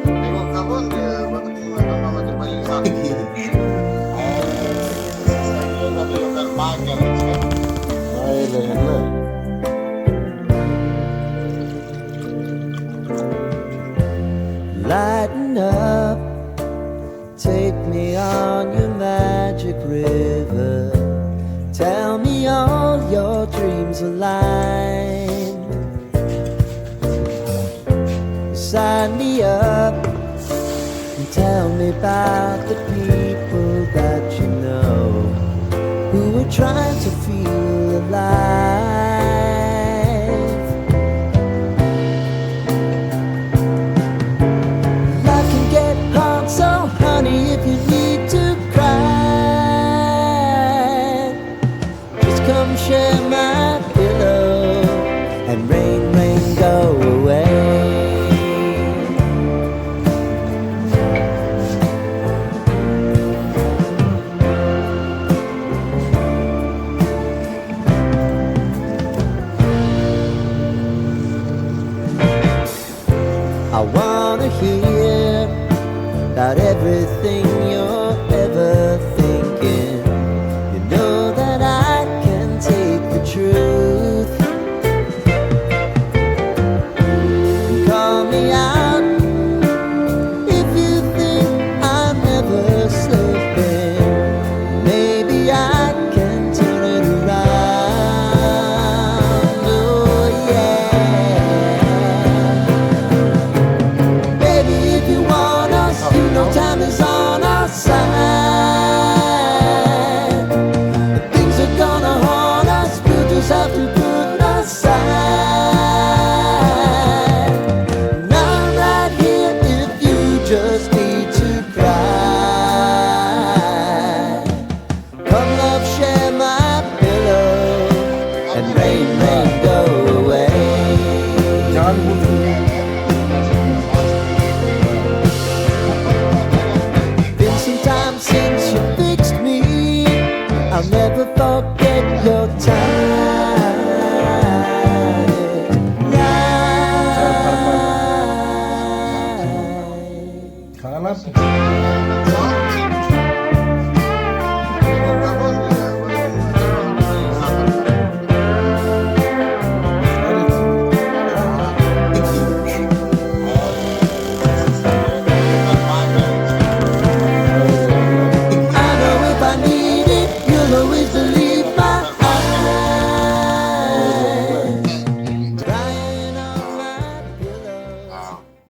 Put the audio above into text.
Tengok cover dia patut nama macam paling lagi. Tapi bukan pagar kan. Baiklah. Lighten up, take me on your magic river. Tell me all your dreams align. Sign me up and tell me about the people that you know who are trying to feel alive. Life can get hard, so honey, if you need to cry, just come share my pillow and rain, rain, go away. I wanna hear about everything you're ever thinking. You know that I can take the truth. Call me out if you think I'm never slipping. Maybe I can turn it around. Oh yeah. Baby, if you want us, you know time is on our side. Things are gonna haunt us, we'll just have to put aside. And I'm right here if you just need to cry. Come love, share my pillow, and rain, rain, go away. Jangan bunuh. Been some time since you fixed me. I'll never forget your time. Kalah.